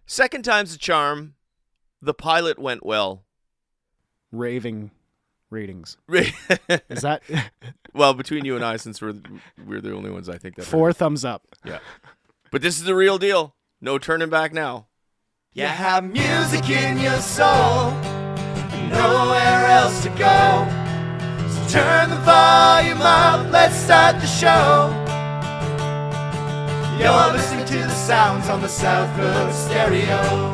Second time's a charm. The pilot went well. Raving ratings. Is that Well, between you and I, since we're the only ones I think that 4 thumbs up? Yeah. But this is the real deal. No turning back now. You have music in your soul, nowhere else to go. So turn the volume up, let's start the show. You're listening to the sounds on the Southhood Stereo.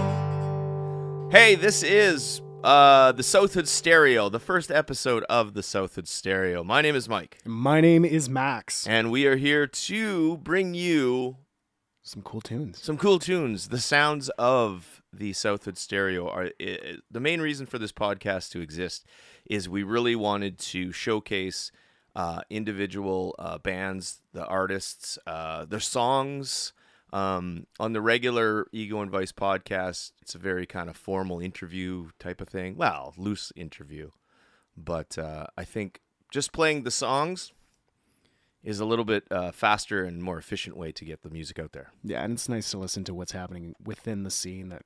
Hey, this is the Southhood Stereo, the first episode of the Southhood Stereo. My name is Mike. My name is Max. And we are here to bring you some cool tunes. The sounds of the Southhood Stereo are the main reason for this podcast to exist. Is we really wanted to showcase individual bands, the artists, their songs. On the regular Egoandvice podcast, it's a very kind of formal interview type of thing. Well, loose interview. But I think just playing the songs is a little bit faster and more efficient way to get the music out there. Yeah, and it's nice to listen to what's happening within the scene that,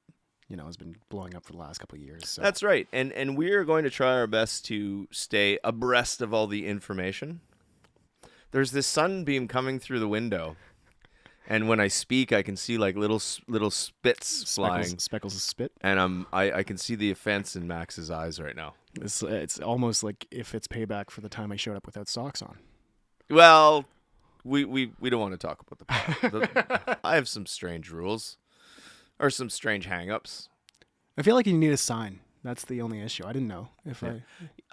has been blowing up for the last couple of years. So. That's right. And we're going to try our best to stay abreast of all the information. There's this sunbeam coming through the window. And when I speak, I can see like little spits flying. Speckles of spit. And I can see the offense in Max's eyes right now. It's almost like if it's payback for the time I showed up without socks on. Well, we don't want to talk about the I have some strange rules. Or some strange hang-ups. I feel like you need a sign. That's the only issue. I didn't know if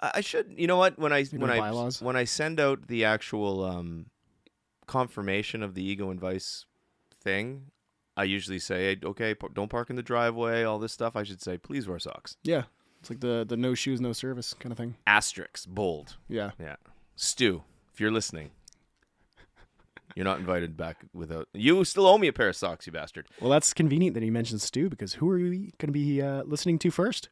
I should. You know what? When I send out the actual confirmation of the Egoandvice thing, I usually say, okay, don't park in the driveway, all this stuff. I should say, please wear socks. Yeah. It's like the no shoes, no service kind of thing. Asterisk, bold. Yeah. Yeah. Stu, if you're listening, you're not invited back without... You still owe me a pair of socks, you bastard. Well, that's convenient that he mentions Stu, because who are we going to be listening to first?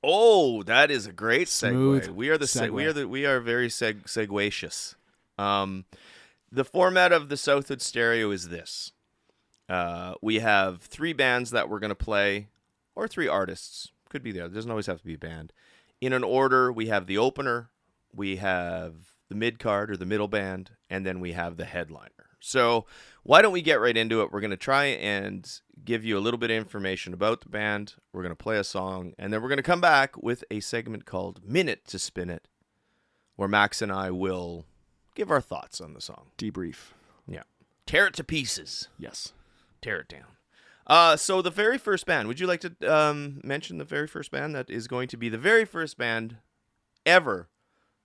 Oh, that is a great Smooth segue. We are very seguacious. The format of the Southhood Stereo is this. We have 3 bands that we're going to play, or 3 artists. Could be there. It doesn't always have to be a band. In an order, we have the opener, we have the mid-card or the middle band, and then we have the headliner. So why don't we get right into it? We're going to try and give you a little bit of information about the band. We're going to play a song, and then we're going to come back with a segment called Minute to Spin It, where Max and I will give our thoughts on the song. Debrief. Yeah. Tear it to pieces. Yes. Tear it down. So the very first band, would you like to mention the very first band that is going to be the very first band ever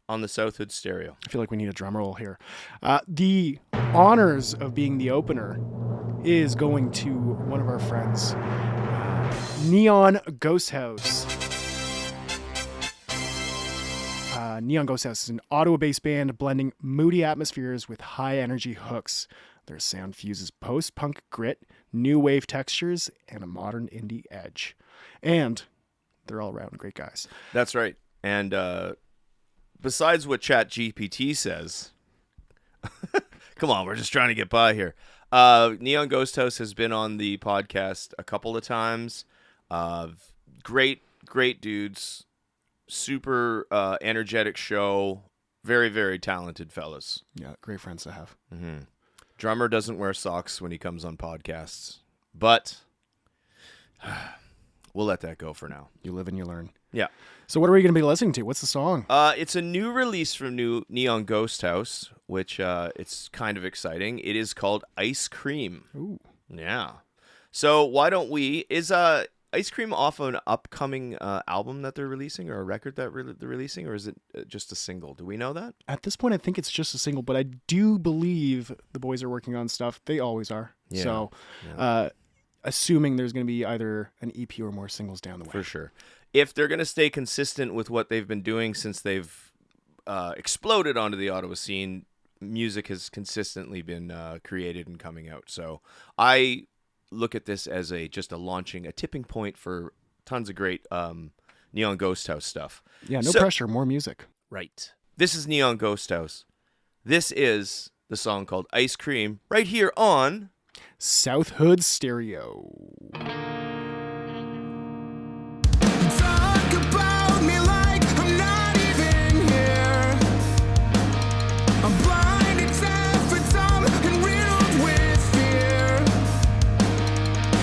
on the Southhood Stereo? I feel like we need a drum roll here. The honors of being the opener is going to one of our friends, Neon Ghost House. Neon Ghost House is an Ottawa-based band blending moody atmospheres with high-energy hooks. Their sound fuses post-punk grit, new wave textures, and a modern indie edge. And they're all around great guys. That's right. And besides what ChatGPT says, come on, we're just trying to get by here. Neon Ghost House has been on the podcast a couple of times. Great dudes. Super energetic show. Very, very talented fellas. Yeah, great friends to have. Mm-hmm. Drummer doesn't wear socks when he comes on podcasts, but we'll let that go for now. You live and you learn. Yeah. So what are we going to be listening to? What's the song? It's a new release from Neon Ghost House, which it's kind of exciting. It is called Ice Cream. Ooh. Yeah. So why don't we... Is Ice Cream off of an upcoming album that they're releasing, or a record that they're releasing, or is it just a single? Do we know that? At this point, I think it's just a single, but I do believe the boys are working on stuff. They always are. Yeah. So, assuming there's going to be either an EP or more singles down the way. For sure. If they're going to stay consistent with what they've been doing since they've exploded onto the Ottawa scene, music has consistently been created and coming out. So I look at this as a tipping point for tons of great Neon Ghost House stuff. Yeah, no pressure, more music. Right. This is Neon Ghost House. This is the song called Ice Cream right here on Southhood Stereo.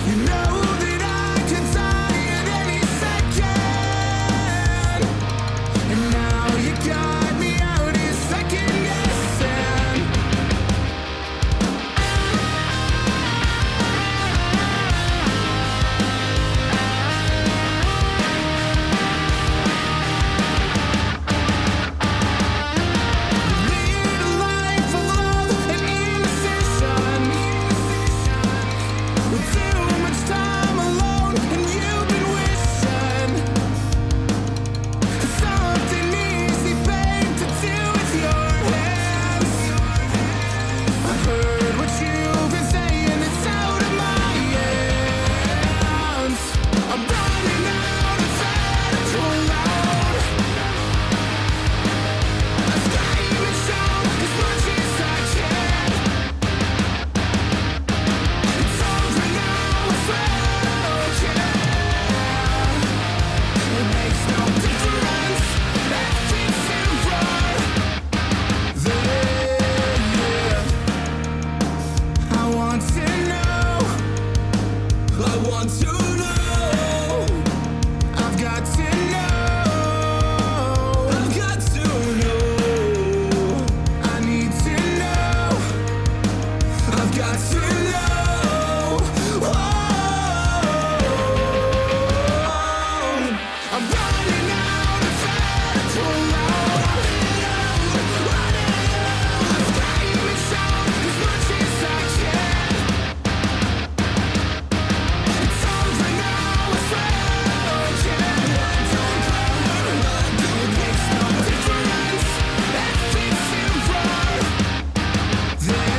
You know that I could die at any second, and now you got me out here second guessing. Lead a life of love and indecision, with too much time alone, and you've been wishing something easy, babe, to do with your hands. I heard what you've been saying, it's out of my hands. I'm running out of air to pull out. I scream and shout as much as I can. It's over now, I swear I don't care. It makes no difference if it's in right there. I want to know. I want to know. I've got to know. I've got to know. I need to know. I've got to know. Oh, I'm running out of air to pull out. I scream and shout as much as I can. It's over now, I swear I don't care. It makes no difference if it's in right there.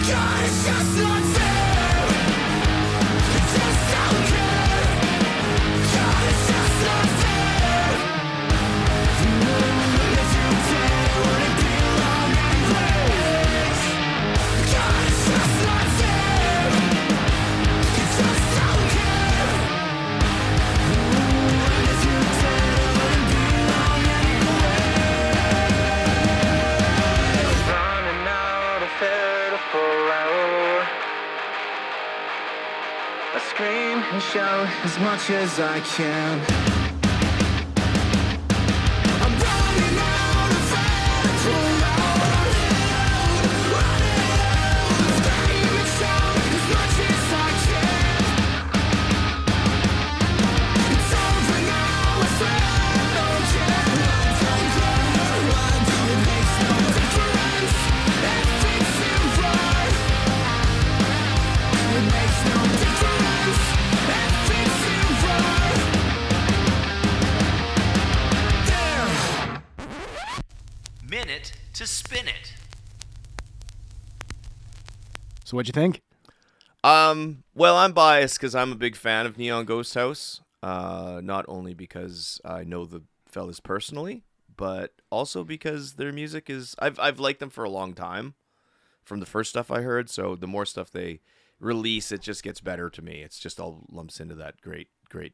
God, it's just not fair. It's just don't care. God, it's just not fair. If you did, wouldn't belong anyways. God, it's just not fair. It's just don't care. And if you did, wouldn't belong anyways. Running out of air to pull out. I scream and shout as much as I can. I'm running out of air to pull out. I scream and shout as much as I can. It's over now, I swear I don't care. It makes no difference if it's in right. It makes no difference if it's in right there. Minute to spin it. So what'd you think? Well, I'm biased because I'm a big fan of Neon Ghost House. Not only because I know the fellas personally, but also because their music is I've liked them for a long time from the first stuff I heard. So the more stuff they release, it just gets better to me. It's just all lumps into that great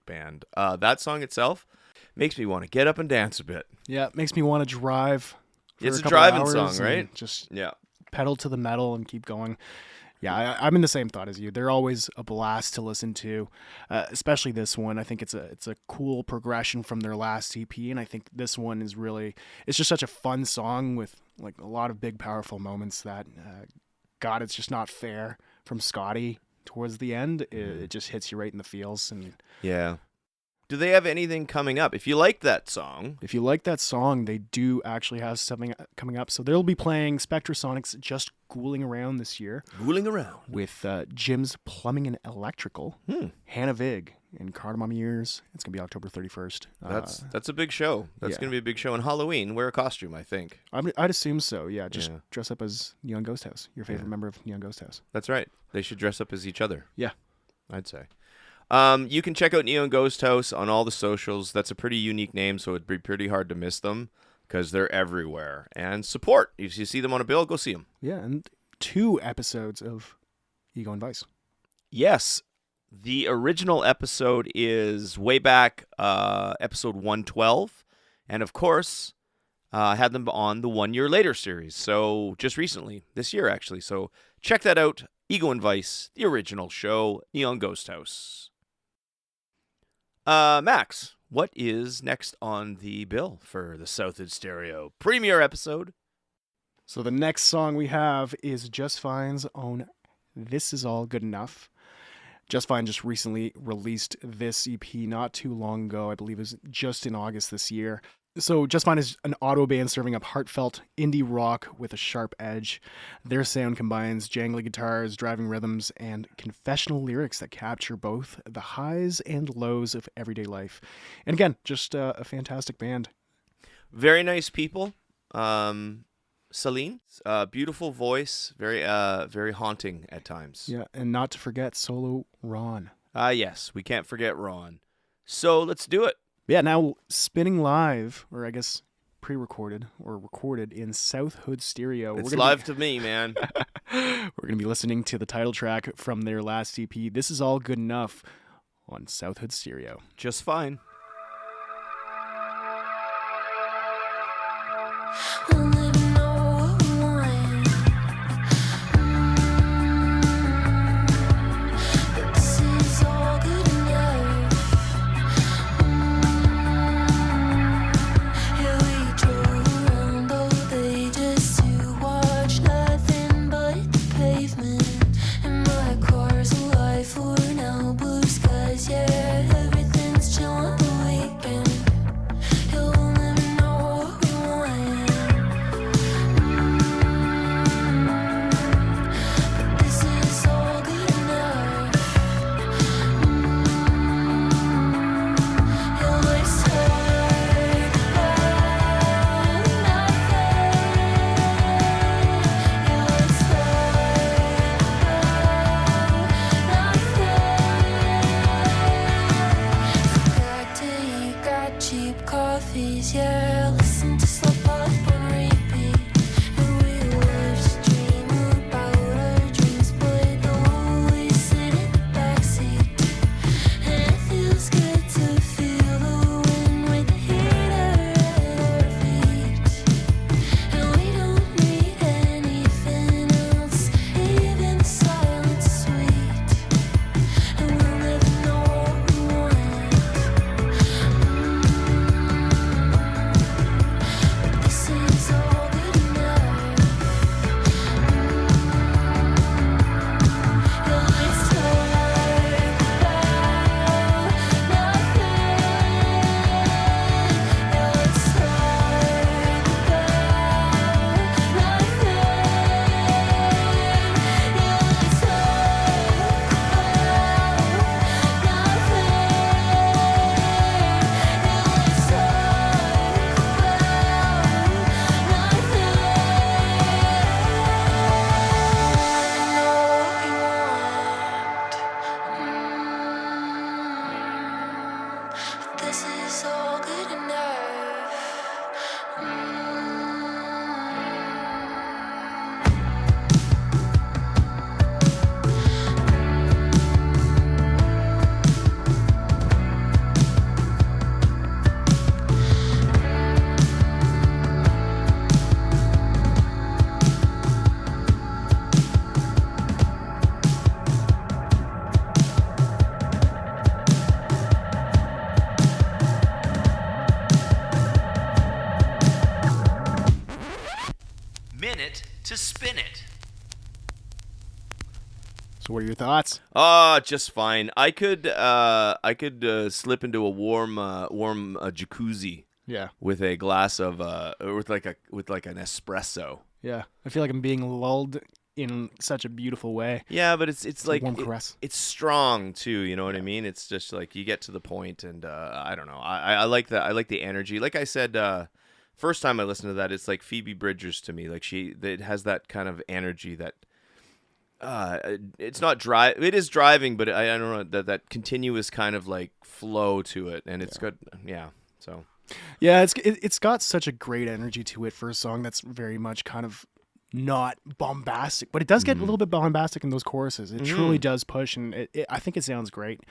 band. That song itself makes me want to get up and dance a bit. Yeah, it makes me want to drive. for It's a couple driving hours song, and right? Just Yeah. pedal to the metal and keep going. Yeah, I'm in the same thought as you. They're always a blast to listen to, especially this one. I think it's a cool progression from their last EP, and I think this one is it's just such a fun song with like a lot of big, powerful moments that, God, it's just not fair from Scotty towards the end. It just hits you right in the feels. And Yeah. Do they have anything coming up? If you like that song, if you like that song, they do actually have something coming up. So they'll be playing Spectrasonics Just Ghouling Around this year Ghouling Around with Jim's Plumbing and Electrical, Hannah Vig, and Cardamom Years. It's going to be October 31st. That's a big show. That's yeah. going to be a big show. And Halloween, wear a costume, I think. I'd assume so, yeah. Just Yeah. dress up as Neon Ghost House, your favorite member of Neon Ghost House. That's right. They should dress up as each other, Yeah. I'd say. You can check out Neon Ghost House on all the socials. That's a pretty unique name, so it'd be pretty hard to miss them because they're everywhere. And support. If you see them on a bill, go see them. Yeah, and 2 episodes of Egoandvice. Yes. The original episode is way back, episode 112. And of course, I had them on the 1 Year Later series. So just recently, this year actually. So check that out. Egoandvice, the original show, Neon Ghost House. Max, what is next on the bill for the Southwood Stereo premiere episode? So the next song we have is Just Fine's own This Is All Good Enough. Just Fine just recently released this EP not too long ago. I believe it was just in August this year. So Just Fine is an Ottawa band serving up heartfelt indie rock with a sharp edge. Their sound combines jangly guitars, driving rhythms, and confessional lyrics that capture both the highs and lows of everyday life. And again, just a fantastic band. Very nice people. Celine, beautiful voice, very haunting at times. Yeah, and not to forget solo Ron. Yes, we can't forget Ron. So let's do it. Yeah, now spinning live, or I guess pre-recorded or recorded in South Hood Stereo. It's live to me, man. We're going to be listening to the title track from their last EP, This Is All Good Enough, on South Hood Stereo. Just fine. To spin it. So what are your thoughts? Just fine. I could slip into a warm jacuzzi. Yeah. With a glass of with like an espresso. Yeah. I feel like I'm being lulled in such a beautiful way. Yeah, but it's like warm caress. It's strong too, you know what I mean? It's just like you get to the point, and I don't know. I like that. I like the energy. Like I said, first time I listened to that, it's like Phoebe Bridgers to me. Like it has that kind of energy that it's not drive. It is driving, but I don't know, that continuous kind of like flow to it, and it's good. Yeah. So. Yeah, it's got such a great energy to it for a song that's very much kind of not bombastic, but it does get a little bit bombastic in those choruses. It truly does push, and I think it sounds great.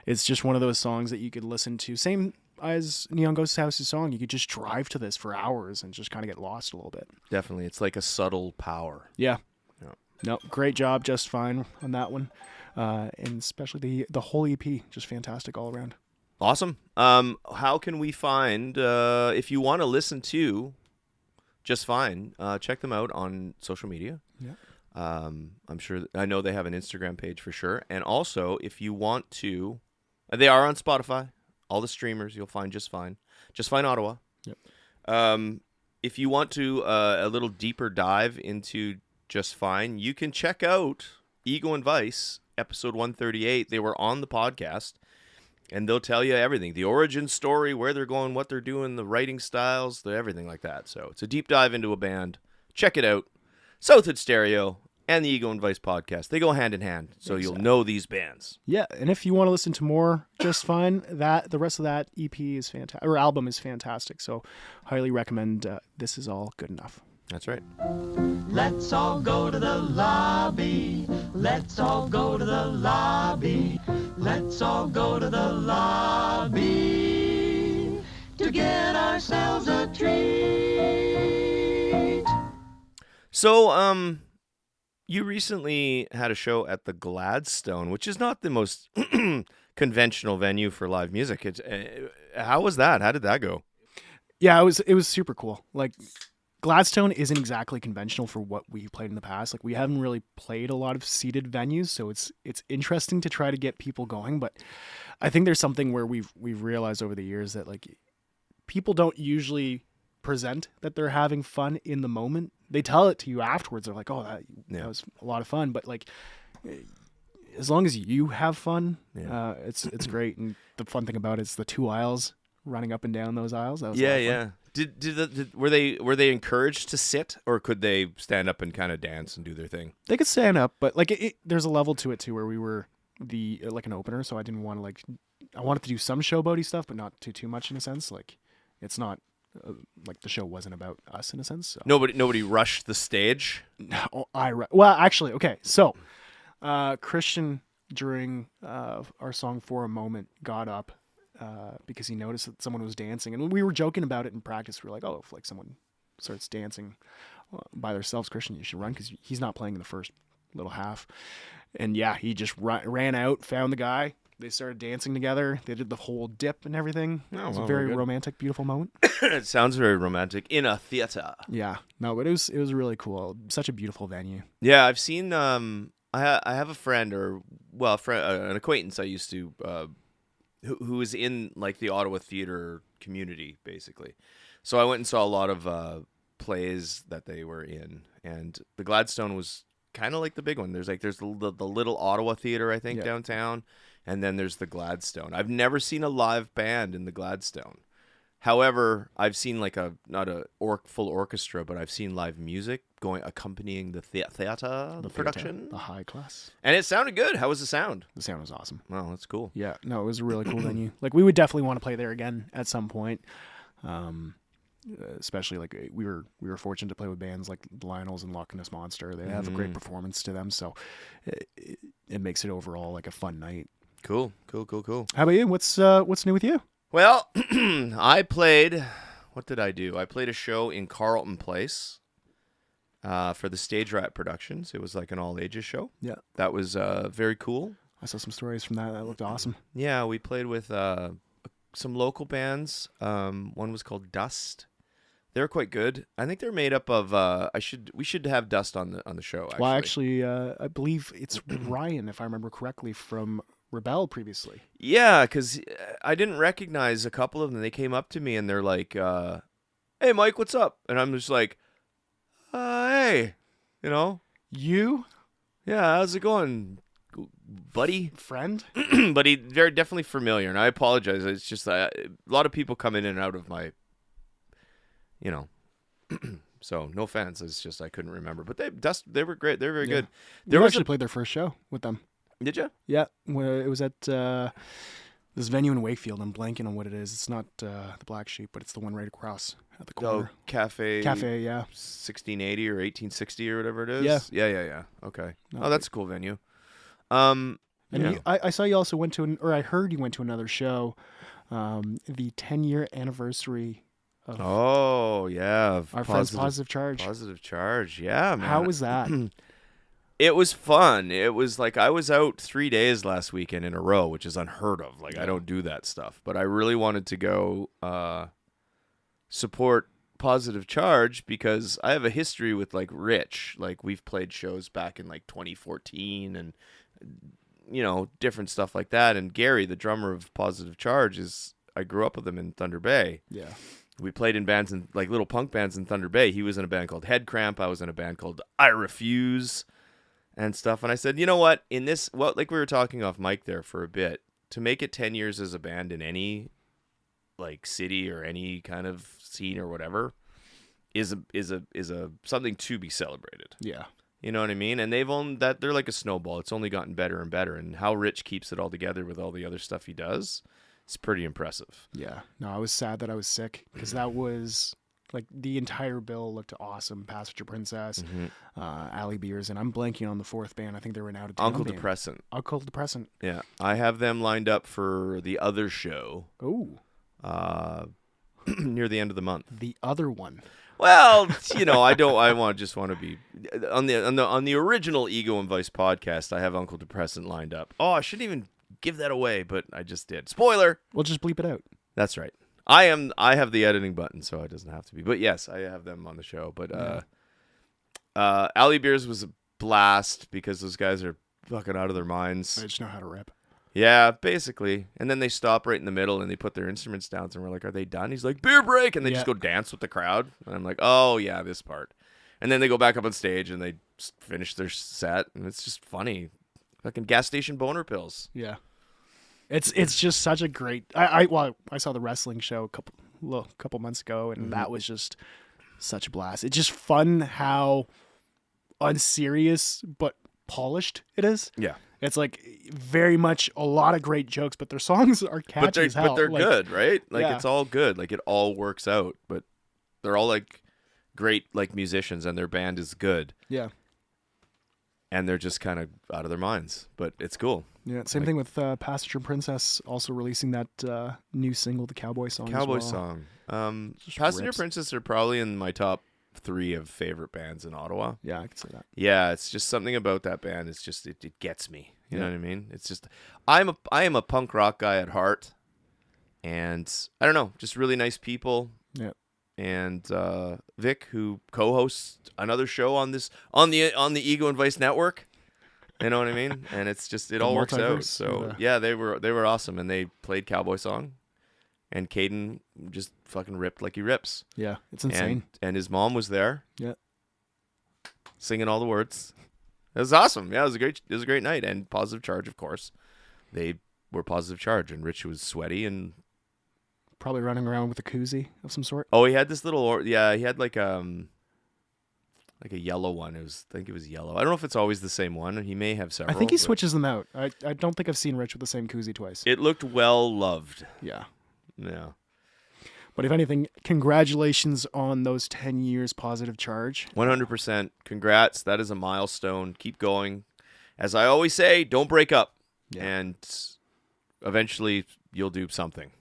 It's just one of those songs that you could listen to. Same as Neon Ghost House's song. You could just drive to this for hours and just kind of get lost a little bit. Definitely. It's like a subtle power. Yeah. Yeah. No, great job, Just Fine, on that one. And especially the whole EP, just fantastic all around. Awesome. How can we find, if you want to listen to Just Fine, check them out on social media. Yeah. I'm sure, I know they have an Instagram page for sure. And also, if you want to, they are on Spotify. All the streamers, you'll find Just Fine. Just Fine Ottawa. Yep. If you want to a little deeper dive into Just Fine, you can check out Egoandvice, episode 138. They were on the podcast, and they'll tell you everything. The origin story, where they're going, what they're doing, the writing styles, everything like that. So it's a deep dive into a band. Check it out. Southwood Stereo and the Egoandvice podcast. They go hand in hand, so you'll know these bands. Yeah, and if you want to listen to more Just Fine, the rest of that EP is fantastic, or album is fantastic. So highly recommend This Is All Good Enough. That's right. Let's all go to the lobby. Let's all go to the lobby. Let's all go to the lobby to get ourselves a treat. So, you recently had a show at the Gladstone, which is not the most conventional venue for live music. How was that? How did that go? Yeah, it was super cool. Like, Gladstone isn't exactly conventional for what we played in the past. Like, we haven't really played a lot of seated venues, so it's interesting to try to get people going. But I think there's something where we've realized over the years that, like, people don't usually present that they're having fun in the moment. They tell it to you afterwards. They're like, "Oh, that was a lot of fun." But like, as long as you have fun, it's great. And the fun thing about it is the 2 aisles, running up and down those aisles. That was a lot of fun. Were they encouraged to sit, or could they stand up and kind of dance and do their thing? They could stand up, but like there's a level to it too, where we were an opener, so I didn't want to I wanted to do some showboaty stuff, but not too much in a sense. Like, it's not. Like, the show wasn't about us in a sense. So. Nobody rushed the stage. No, well, actually, okay. So, Christian during our song For a Moment got up because he noticed that someone was dancing, and we were joking about it in practice. We were like, "Oh, if like someone starts dancing by themselves, Christian, you should run because he's not playing in the first little half." And yeah, he just ran out, found the guy. They started dancing together. They did the whole dip and everything. It was a very romantic, beautiful moment. It sounds very romantic in a theater. Yeah, no, but it was really cool. Such a beautiful venue. Yeah, I've seen. I have a friend, an acquaintance I used to, who was in like the Ottawa theater community, basically. So I went and saw a lot of plays that they were in, and the Gladstone was kind of like the big one. There's the little Ottawa theater, I think, downtown. And then there's the Gladstone. I've never seen a live band in the Gladstone. However, I've seen like not a full orchestra, but I've seen live music accompanying the theater production. The high class. And it sounded good. How was the sound? The sound was awesome. Oh, that's cool. Yeah, no, it was a really cool venue. Like, we would definitely want to play there again at some point. Especially like we were fortunate to play with bands like the Lionels and Loch Ness Monster. They have a great performance to them, so it makes it overall like a fun night. Cool. How about you? What's new with you? Well, I played. What did I do? I played a show in Carlton Place for the Stage Rat Productions. It was like an all ages show. Yeah, that was very cool. I saw some stories from that. That looked awesome. Yeah, we played with some local bands. One was called Dust. They're quite good. I think they're made up of. We should have Dust on the show. Actually. Well, I believe it's Ryan, if I remember correctly, from Rebel previously. Yeah, because I didn't recognize a couple of them. They came up to me and they're like, "Hey, Mike, what's up?" And I'm just like, "Hey, you? Yeah, how's it going, buddy, friend?" But they're definitely familiar, and I apologize. It's just a lot of people come in and out of my, So no offense. It's just I couldn't remember. But they were great. They're very good. They actually played their first show with them. Did you? Yeah, it was at the This venue in Wakefield, I'm blanking on what it is. It's not the Black Sheep, but it's the one right across at the corner. Cafe, yeah. 1680 or 1860 or whatever it is. Yeah. Okay. No, Oh, that's a cool venue. And Yeah. I saw you also went to, or I heard you went to another show, the 10-year anniversary of Oh yeah, of our friends Positive Charge. Positive Charge, yeah, man. How was that? It was fun. It was like I was out 3 days last weekend in a row, which is unheard of. Like I don't do that stuff, but I really wanted to go support Positive Charge because I have a history with like Rich. Like we've played shows back in like 2014 and different stuff like that. And Gary, the drummer of Positive Charge, I grew up with him in Thunder Bay. Yeah. We played in bands in like little punk bands in Thunder Bay. He was in a band called Head Cramp. I was in a band called I Refuse and stuff. And I said, you know what? Like we were talking off mic there for a bit, to make it 10 years as a band in any like city or any kind of scene or whatever is a something to be celebrated. Yeah. You know what I mean? And they're like a snowball. It's only gotten better and better. And how Rich keeps it all together with all the other stuff he does, it's pretty impressive. Yeah. No, I was sad that I was sick because that was like the entire bill looked awesome. Passenger Princess, Alley Beers, and I'm blanking on the fourth band. I think they were an out of town Uncle band. Depressant. Uncle Depressant. Yeah. I have them lined up for the other show. Oh. Near the end of the month. The other one. Well, I just want to be on the original Egoandvice podcast. I have Uncle Depressant lined up. Oh, I shouldn't even give that away, but I just did. Spoiler. We'll just bleep it out. That's right. I have the editing button, so it doesn't have to be. But yes, I have them on the show. But Alley Beers was a blast because those guys are fucking out of their minds. They just know how to rip. Yeah, basically. And then they stop right in the middle and they put their instruments down. And we're like, are they done? He's like, beer break. And they just go dance with the crowd. And I'm like, oh, yeah, this part. And then they go back up on stage and they finish their set. And it's just funny. Fucking gas station boner pills. Yeah. It's just such a great... I saw the wrestling show a couple months ago, and that was just such a blast. It's just fun how unserious but polished it is. Yeah. It's like very much a lot of great jokes, but their songs are catchy as hell. But they're good, right? Like yeah. It's all good. Like it all works out. But they're all like great like musicians, and their band is good. Yeah. And they're just kind of out of their minds, but it's cool. Yeah, same thing with Passenger Princess also releasing that new single, the Cowboy Song. Cowboy Song. Passenger Princess are probably in my top 3 of favorite bands in Ottawa. Yeah, I can say that. Yeah, it's just something about that band. It's just it gets me. You know what I mean? It's just I am a punk rock guy at heart, and I don't know, just really nice people. Yeah. And Vic, who co-hosts another show on the Egoandvice network, you know what I mean? And it's just it all works out. So yeah, they were awesome, and they played Cowboy Song, and Caden just fucking ripped like he rips. Yeah, it's insane. And his mom was there. Yeah, singing all the words. It was awesome. Yeah, it was a great night. And Positive Charge, of course, they were Positive Charge, and Rich was sweaty and. Probably running around with a koozie of some sort. Oh, he had this little, he had like a yellow one. I think it was yellow. I don't know if it's always the same one. He may have several. I think he switches them out. I don't think I've seen Rich with the same koozie twice. It looked well loved. Yeah. Yeah. But if anything, congratulations on those 10 years Positive Charge. 100%. Congrats. That is a milestone. Keep going. As I always say, don't break up. Yeah. And eventually you'll do something.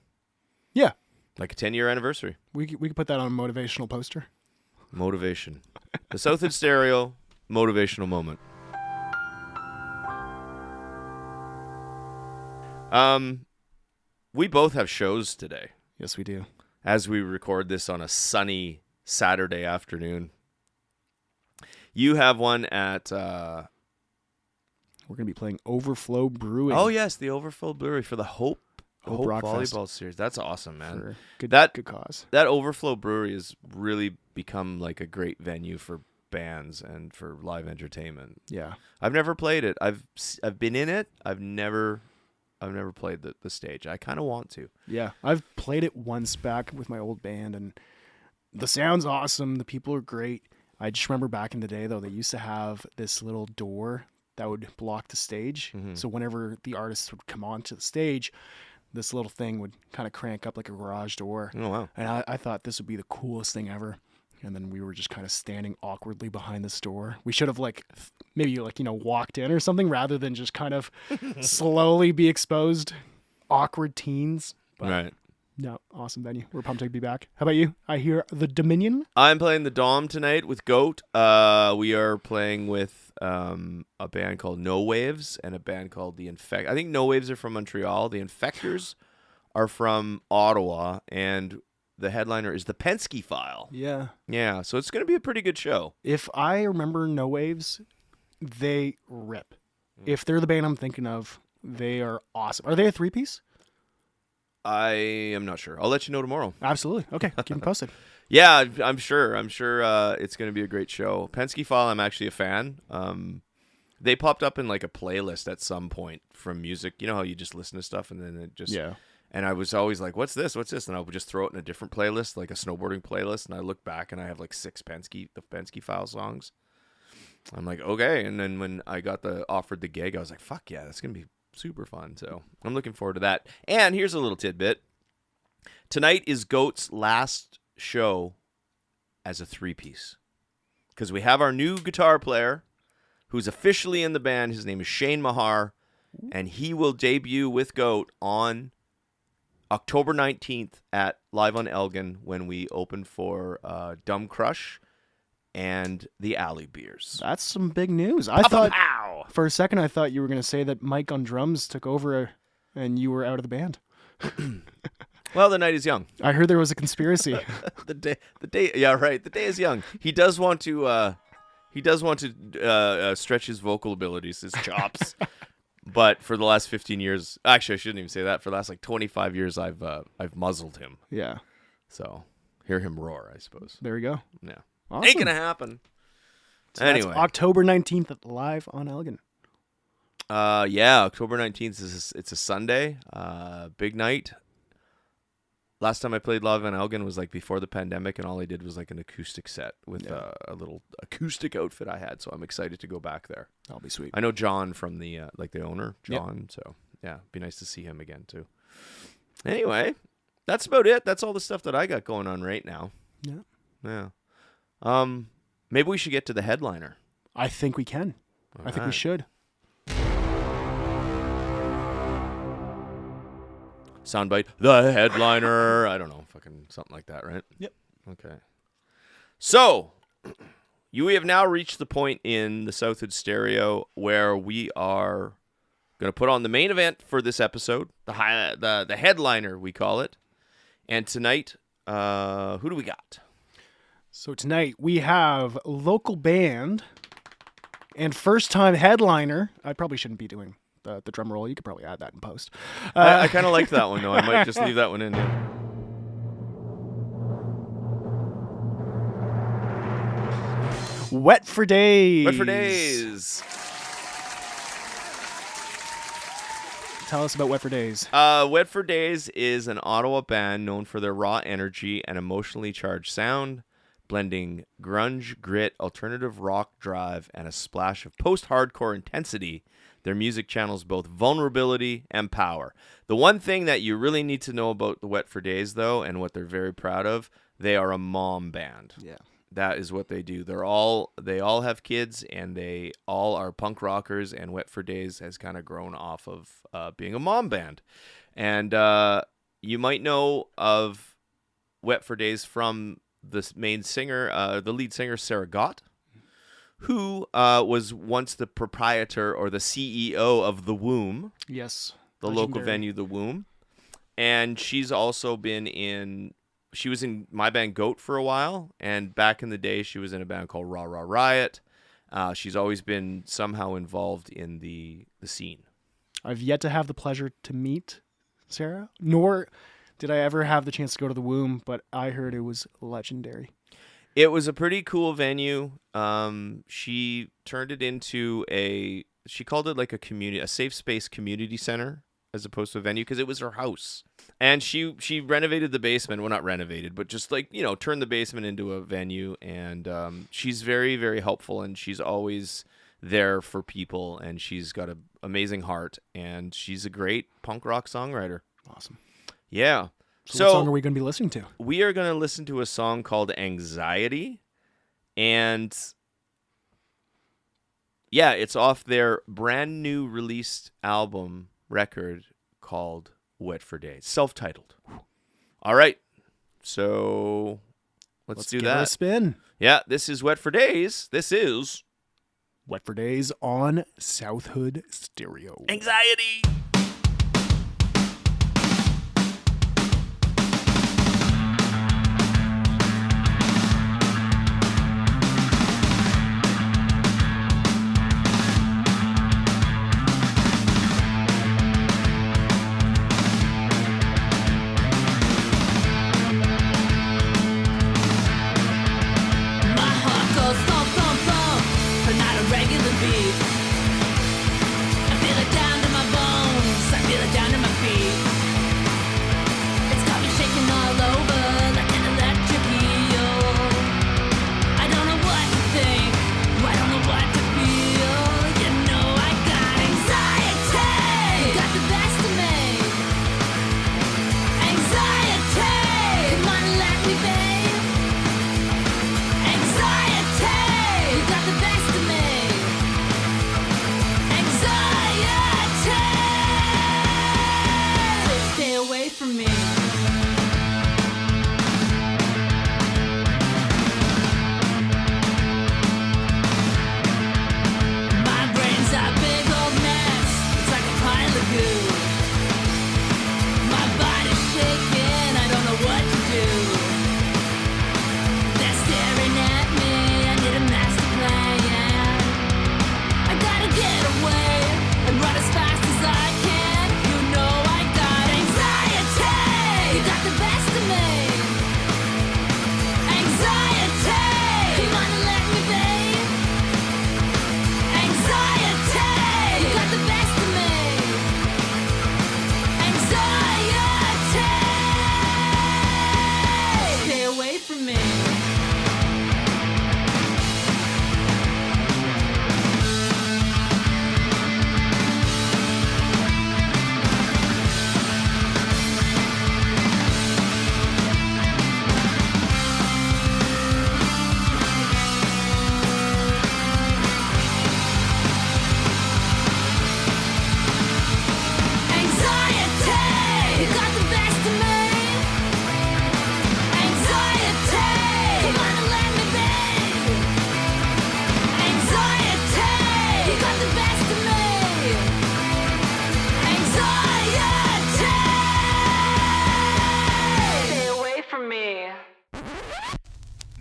Yeah. Like a 10-year anniversary. We could put that on a motivational poster. Motivation. The Southwood Stereo motivational moment. We both have shows today. Yes, we do. As we record this on a sunny Saturday afternoon. You have one at... We're going to be playing Overflow Brewing. Oh, yes, the Overflow Brewery for the Hope Rock Volleyball Fest. Series. That's awesome, man. Good cause. That Overflow Brewery has really become like a great venue for bands and for live entertainment. Yeah. I've never played it. I've been in it. I've never played the stage. I kind of want to. Yeah. I've played it once back with my old band, and the sound's awesome. The people are great. I just remember back in the day, though, they used to have this little door that would block the stage. Mm-hmm. So whenever the artists would come onto the stage, this little thing would kind of crank up like a garage door. Oh, wow. And I thought this would be the coolest thing ever. And then we were just kind of standing awkwardly behind this door. We should have maybe walked in or something rather than just kind of slowly be exposed. Awkward teens. But Right. no, awesome venue. We're pumped to be back. How about you? I hear the Dominion. I'm playing the Dom tonight with Goat. We are playing with a band called No Waves and a band called The Infect. I think No Waves are from Montreal. The Infectors are from Ottawa, and the headliner is the Penske File. Yeah. Yeah, so it's going to be a pretty good show. If I remember No Waves, they rip. If they're the band I'm thinking of, they are awesome. Are they a three-piece? I am not sure. I'll let you know tomorrow. Absolutely. Okay, keep me posted. Yeah, I'm sure. It's going to be a great show. Penske File, I'm actually a fan. They popped up in like a playlist at some point from music. You know how you just listen to stuff and then it just... Yeah. And I was always like, what's this? What's this? And I would just throw it in a different playlist, like a snowboarding playlist. And I look back and I have like 6 the Penske File songs. I'm like, okay. And then when I got offered the gig, I was like, fuck yeah, that's going to be super fun. So I'm looking forward to that. And here's a little tidbit. Tonight is Goat's last show as a 3-piece. Because we have our new guitar player who's officially in the band. His name is Shane Mahar. And he will debut with Goat on October 19th at Live on Elgin when we open for Dumb Crush and the Alley Beers. That's some big news. For a second, I thought you were going to say that Mike on drums took over and you were out of the band. Well, the night is young. I heard there was a conspiracy. The day. Yeah, right. The day is young. He does want to stretch his vocal abilities, his chops. But for the last 15 years, actually, I shouldn't even say that. For the last 25 years, I've muzzled him. Yeah. So hear him roar, I suppose. There we go. Yeah. Awesome. Ain't gonna happen. So anyway, that's October 19th at Live on Elgin. Yeah, October 19th it's a Sunday. Big night. Last time I played Live on Elgin was like before the pandemic, and all I did was like an acoustic set with a little acoustic outfit I had. So I'm excited to go back there. That'll be sweet. I know John from the the owner, John. Yep. So yeah, be nice to see him again too. Anyway, that's about it. That's all the stuff that I got going on right now. Yeah. Yeah. Maybe we should get to the headliner. I think we can. I think we should. Soundbite. The headliner. I don't know. Fucking something like that, right? Yep. Okay. So, we have now reached the point in the Southwood Stereo where we are going to put on the main event for this episode, the headliner, we call it. And tonight, who do we got? So tonight we have local band and first-time headliner. I probably shouldn't be doing the drum roll. You could probably add that in post. I kind of like that one, though. I might just leave that one in. Yeah. Wet for Days. Wet for Days. Tell us about Wet for Days. Wet for Days is an Ottawa band known for their raw energy and emotionally charged sound, blending grunge, grit, alternative rock drive, and a splash of post-hardcore intensity. Their music channels both vulnerability and power. The one thing that you really need to know about the Wet for Days, though, and what they're very proud of, they are a mom band. Yeah. That is what they do. They all have kids, and they all are punk rockers, and Wet for Days has kind of grown off of being a mom band. And you might know of Wet for Days from the main singer, the lead singer, Sarah Gott, who was once the proprietor or the CEO of The Womb. Yes. The local venue, The Womb. And she's also she was in my band Goat for a while, and back in the day, she was in a band called Rah Rah Riot. She's always been somehow involved in the scene. I've yet to have the pleasure to meet Sarah, nor did I ever have the chance to go to The Womb, but I heard it was legendary. It was a pretty cool venue. She turned it into she called it like a safe space community center as opposed to a venue because it was her house. And she renovated the basement. Well, not renovated, but just turned the basement into a venue. And she's very, very helpful, and she's always there for people, and she's got an amazing heart, and she's a great punk rock songwriter. Awesome. Yeah. So what song are we going to be listening to? We are going to listen to a song called Anxiety. And yeah, it's off their brand new released album record called Wet for Days. Self-titled. All right. So let's do give that. her a spin. Yeah, this is Wet for Days. This is Wet for Days on South Hood Stereo. Anxiety.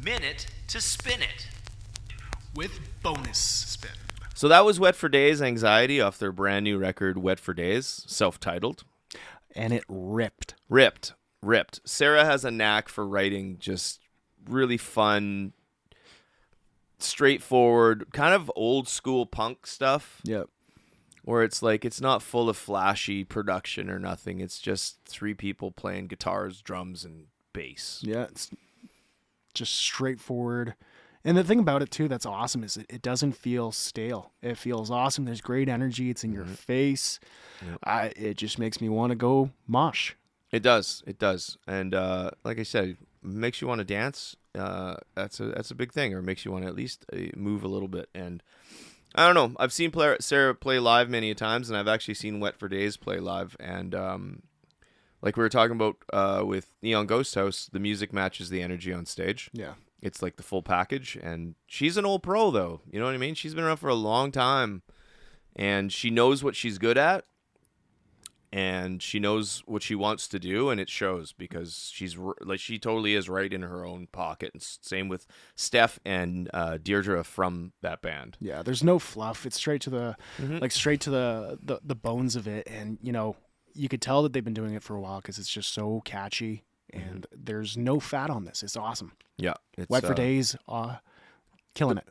Minute to spin it. With bonus spin. So that was Wet for Days, Anxiety, off their brand new record, Wet for Days, self-titled. And it ripped. Ripped. Sarah has a knack for writing just really fun, straightforward, kind of old school punk stuff. Yep. Where it's like, it's not full of flashy production or nothing. It's just three people playing guitars, drums, and bass. Yeah, it's just straightforward. And the thing about it, too, that's awesome is it doesn't feel stale. It feels awesome. There's great energy. It's in your face. Yep. It just makes me want to go mosh. It does. And like I said, it makes you want to dance. That's a big thing, or makes you want to at least move a little bit. And I don't know. I've seen Sarah play live many a times, and I've actually seen Wet for Days play live. And like we were talking about with Neon Ghost House, the music matches the energy on stage. Yeah. It's like the full package. And she's an old pro, though. You know what I mean? She's been around for a long time, and she knows what she's good at. And she knows what she wants to do, and it shows because she totally is right in her own pocket. And same with Steph and Deirdre from that band. Yeah, there's no fluff. It's straight to the bones of it, and you could tell that they've been doing it for a while because it's just so catchy, and there's no fat on this. It's awesome. Yeah, it's Wet for Days, killing it.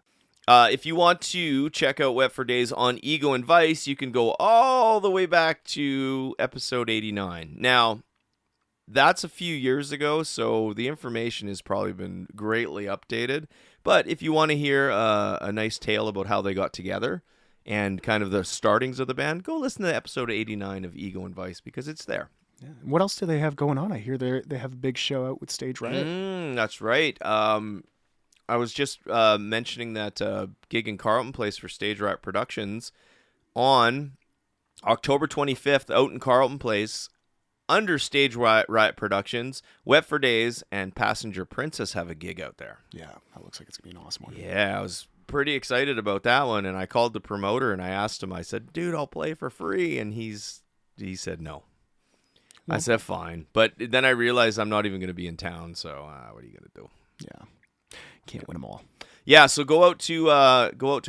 If you want to check out Wet for Days on Egoandvice, you can go all the way back to episode 89. Now, that's a few years ago, so the information has probably been greatly updated. But if you want to hear a nice tale about how they got together and kind of the startings of the band, go listen to episode 89 of Egoandvice because it's there. Yeah. What else do they have going on? I hear they have a big show out with Stage Riot. That's right. I was just mentioning that gig in Carlton Place for Stage Riot Productions on October 25th out in Carlton Place. Under Stage Riot Productions, Wet for Days, and Passenger Princess have a gig out there. Yeah, that looks like it's going to be an awesome one. Yeah, I was pretty excited about that one, and I called the promoter, and I asked him, I said, dude, I'll play for free, and he said no. I said, fine. But then I realized I'm not even going to be in town, so what are you going to do? Yeah, can't win them all. Yeah, so go out to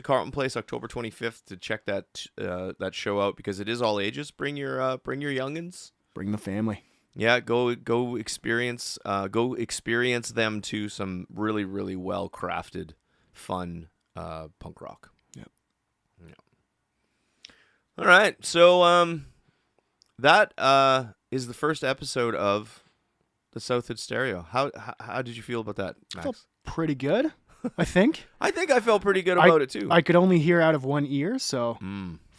Carlton Place October 25th to check that show out, because it is all ages. Bring your youngins. Bring the family. Yeah, go experience them to some really, really well crafted, fun punk rock. Yep. Yeah. All right, so that is the first episode of the Southwood Stereo. How did you feel about that, Max? Felt pretty good, I think. I think I felt pretty good about it too. I could only hear out of one ear, so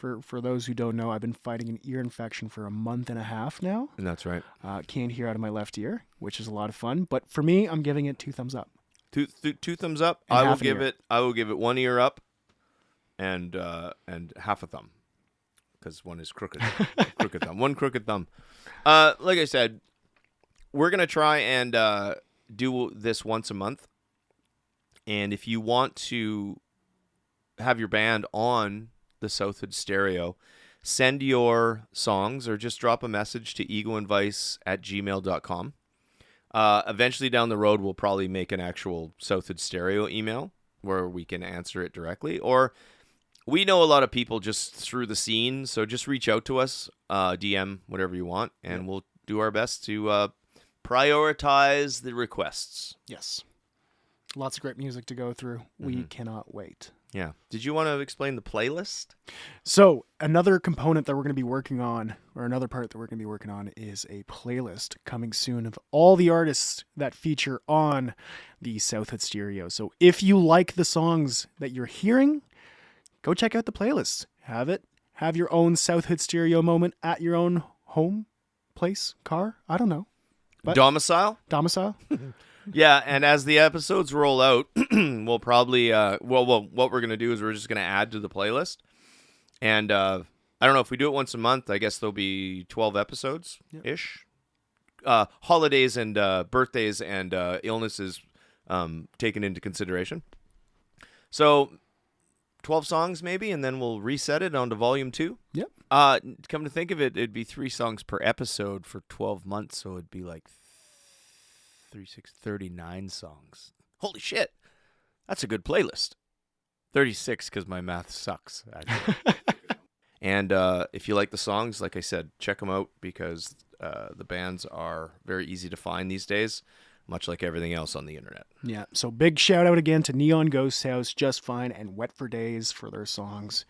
for those who don't know, I've been fighting an ear infection for a month and a half now. And that's right. Can't hear out of my left ear, which is a lot of fun. But for me, I'm giving it 2 thumbs up. Two thumbs up. And I will give it 1 ear up, and half a thumb, because one is crooked. Crooked thumb. One crooked thumb. Like I said, we're gonna try and do this once a month. And if you want to have your band on the Southwood Stereo, send your songs or just drop a message to egoandvice@gmail.com. Eventually down the road, we'll probably make an actual Southwood Stereo email where we can answer it directly. Or we know a lot of people just through the scene, so just reach out to us, DM, whatever you want, and we'll do our best to prioritize the requests. Yes. Lots of great music to go through. We cannot wait. Yeah. Did you want to explain the playlist? So another component that we're going to be working on, or another part that we're going to be working on, is a playlist coming soon of all the artists that feature on the Southwood Stereo. So if you like the songs that you're hearing, go check out the playlist. Have your own Southwood Stereo moment at your own home, place, car. I don't know. But Domicile? Yeah, and as the episodes roll out, we'll probably what we're gonna do is we're just gonna add to the playlist, and I don't know if we do it once a month. I guess there'll be 12 episodes ish. Holidays and birthdays and illnesses taken into consideration. So 12 songs maybe, and then we'll reset it onto volume 2. Yep. Come to think of it, it'd be 3 songs per episode for 12 months, so it'd be like 39 songs. Holy shit. That's a good playlist. 36 because my math sucks, actually. And if you like the songs, like I said, check them out, because the bands are very easy to find these days, much like everything else on the internet. Yeah, so big shout out again to Neon Ghost House, Just Fine, and Wet for Days for their songs.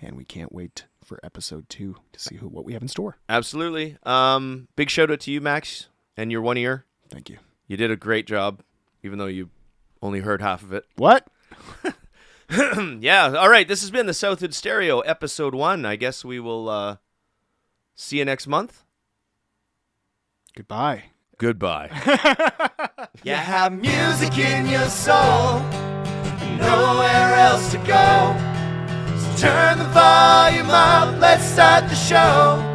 And we can't wait for episode 2 to see what we have in store. Absolutely. Big shout out to you, Max, and your 1 ear. Thank you. You did a great job, even though you only heard half of it. What? Yeah. All right. This has been the Southwood Stereo, episode 1. I guess we will see you next month. Goodbye. Goodbye. You have music in your soul, nowhere else to go. So turn the volume up, let's start the show.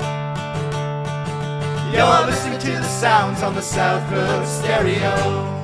You're listening to the sounds on the Southwood Stereo.